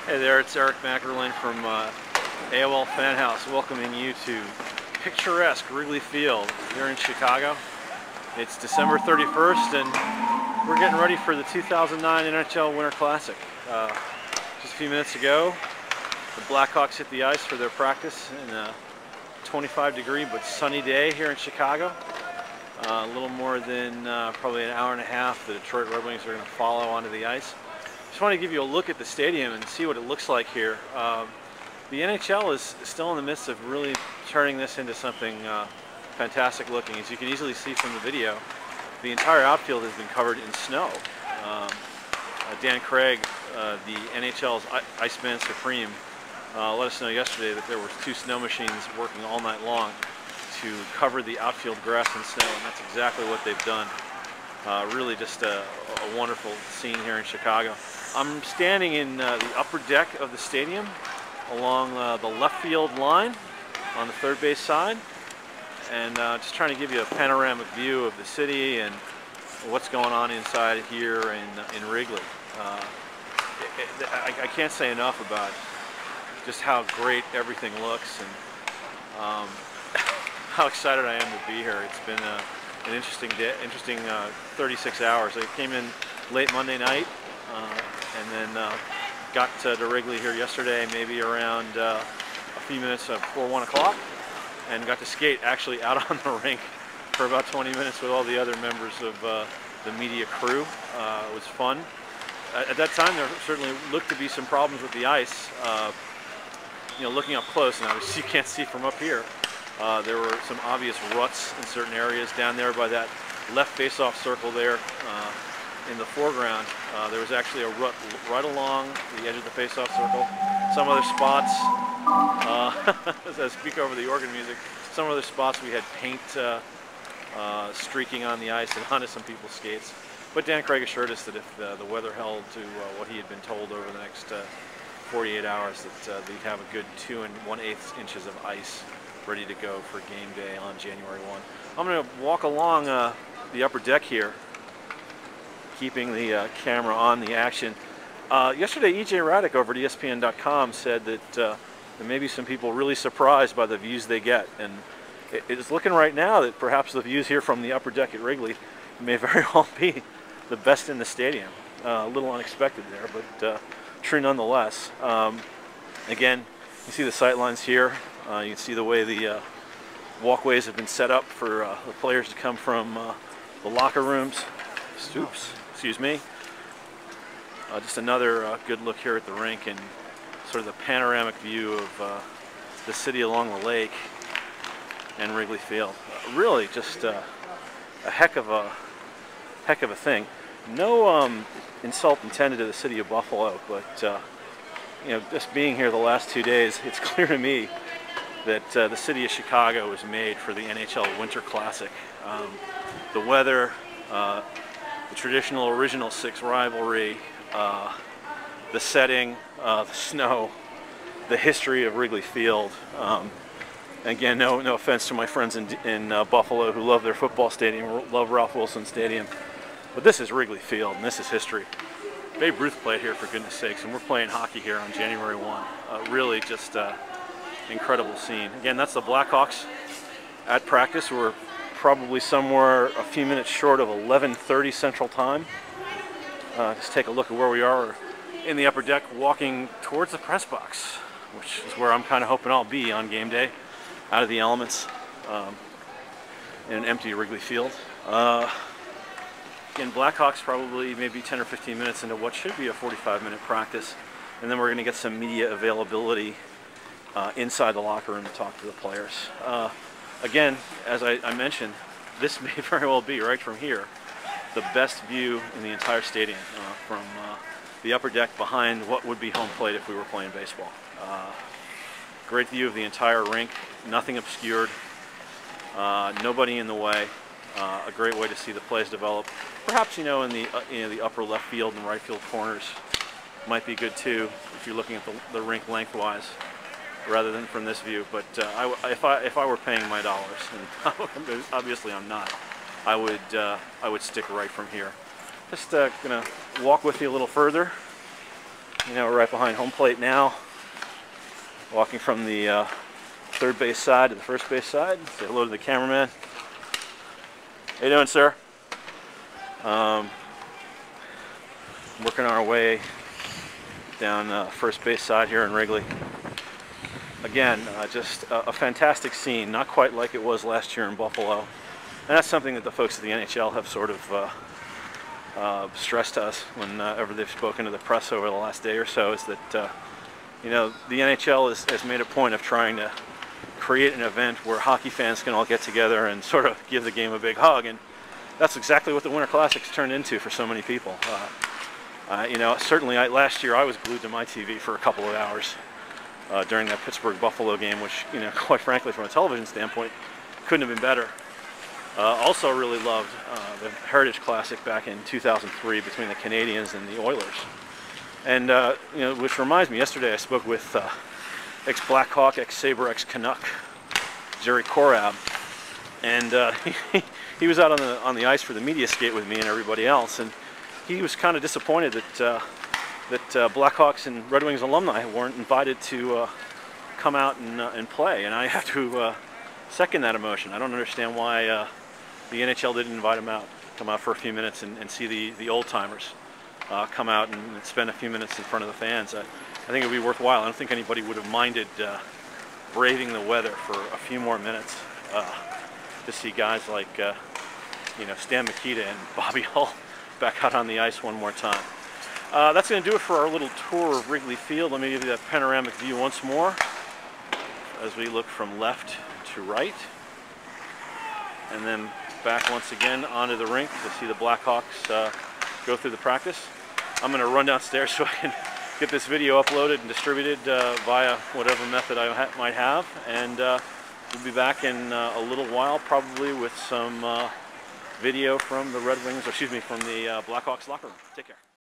Hey there, it's Eric Mackerlin from AOL Fan House, welcoming you to picturesque Wrigley Field here in Chicago. It's December 31st and we're getting ready for the 2009 NHL Winter Classic. Just a few minutes ago, the Blackhawks hit the ice for their practice in a 25-degree but sunny day here in Chicago. A little more than probably an hour and a half, the Detroit Red Wings are going to follow onto the ice. Just want to give you a look at the stadium and see what it looks like here. The NHL is still in the midst of really turning this into something fantastic looking. As you can easily see from the video, the entire outfield has been covered in snow. Dan Craig, the NHL's Iceman Supreme, let us know yesterday that there were 2 snow machines working all night long to cover the outfield grass in snow, and that's exactly what they've done. Really just a wonderful scene here in Chicago. I'm standing in the upper deck of the stadium along the left field line on the third base side, and just trying to give you a panoramic view of the city and what's going on inside here in Wrigley. I can't say enough about just how great everything looks and how excited I am to be here. It's been an interesting day, 36 hours. I came in late Monday night and then got to Wrigley here yesterday, maybe around a few minutes before 1 o'clock, and got to skate actually out on the rink for about 20 minutes with all the other members of the media crew. It was fun. At that time, there certainly looked to be some problems with the ice. You know, looking up close, and obviously you can't see from up here, there were some obvious ruts in certain areas down there by that left face-off circle there in the foreground. There was actually a rut right along the edge of the face-off circle. Some other spots, as I speak over the organ music, some other spots we had paint streaking on the ice and onto some people's skates. But Dan Craig assured us that if the weather held to what he had been told over the next 48 hours, that they'd have a good 2 1/8 inches of ice ready to go for game day on January 1. I'm going to walk along the upper deck here, keeping the camera on the action. Yesterday, E.J. Raddick over at ESPN.com said that there may be some people really surprised by the views they get, and it is looking right now that perhaps the views here from the upper deck at Wrigley may very well be the best in the stadium. A little unexpected there, but true nonetheless. Again, you see the sight lines here. You can see the way the walkways have been set up for the players to come from the locker rooms. Oops, excuse me. Just another good look here at the rink and sort of the panoramic view of the city along the lake and Wrigley Field. Really just a heck of a thing. No insult intended to the city of Buffalo, but you know, just being here the last 2 days, it's clear to me that the city of Chicago was made for the NHL Winter Classic. The weather, the traditional original 6 rivalry, the setting, the snow, the history of Wrigley Field. Again, no offense to my friends in Buffalo who love their football stadium, love Ralph Wilson Stadium, but this is Wrigley Field and this is history. Babe Ruth played here, for goodness sakes, and we're playing hockey here on January 1. Really just incredible scene. Again, that's the Blackhawks at practice. We're probably somewhere a few minutes short of 11:30 Central Time. Just take a look at where we are in the upper deck, walking towards the press box, which is where I'm kind of hoping I'll be on game day, out of the elements, in an empty Wrigley Field. Again, Blackhawks probably maybe 10 or 15 minutes into what should be a 45-minute practice, and then we're going to get some media availability inside the locker room to talk to the players. Again, as I mentioned, this may very well be, right from here, the best view in the entire stadium from the upper deck behind what would be home plate if we were playing baseball. Great view of the entire rink, nothing obscured, nobody in the way. A great way to see the plays develop. Perhaps, you know, in the upper left field and right field corners might be good too if you're looking at the rink lengthwise rather than from this view. But if I were paying my dollars, and obviously I'm not, I would stick right from here. Just gonna walk with you a little further. You know, we're right behind home plate now. Walking from the third base side to the first base side. Say hello to the cameraman. How you doing, sir? Working our way down first base side here in Wrigley. Again, just a fantastic scene, not quite like it was last year in Buffalo. And that's something that the folks at the NHL have sort of stressed to us whenever they've spoken to the press over the last day or so, is that you know, the NHL has made a point of trying to create an event where hockey fans can all get together and sort of give the game a big hug, and that's exactly what the Winter Classic's turned into for so many people. You know, certainly last year I was glued to my TV for a couple of hours during that Pittsburgh-Buffalo game, which, you know, quite frankly, from a television standpoint, couldn't have been better. Also really loved the Heritage Classic back in 2003 between the Canadiens and the Oilers. And, you know, which reminds me, yesterday I spoke with ex-Blackhawk, ex-Sabre, ex-Canuck, Jerry Korab, and he was out on the ice for the media skate with me and everybody else, and he was kind of disappointed that Blackhawks and Red Wings alumni weren't invited to come out and play, and I have to second that emotion. I don't understand why the NHL didn't invite him out, come out for a few minutes and see the old-timers come out and spend a few minutes in front of the fans. I think it would be worthwhile. I don't think anybody would have minded braving the weather for a few more minutes to see guys like you know, Stan Mikita and Bobby Hull back out on the ice one more time. That's going to do it for our little tour of Wrigley Field. Let me give you that panoramic view once more as we look from left to right, and then back once again onto the rink to see the Blackhawks go through the practice. I'm going to run downstairs so I can get this video uploaded and distributed via whatever method I might have, and we'll be back in a little while, probably with some video from the Red Wings, or excuse me, from the Blackhawks locker room. Take care.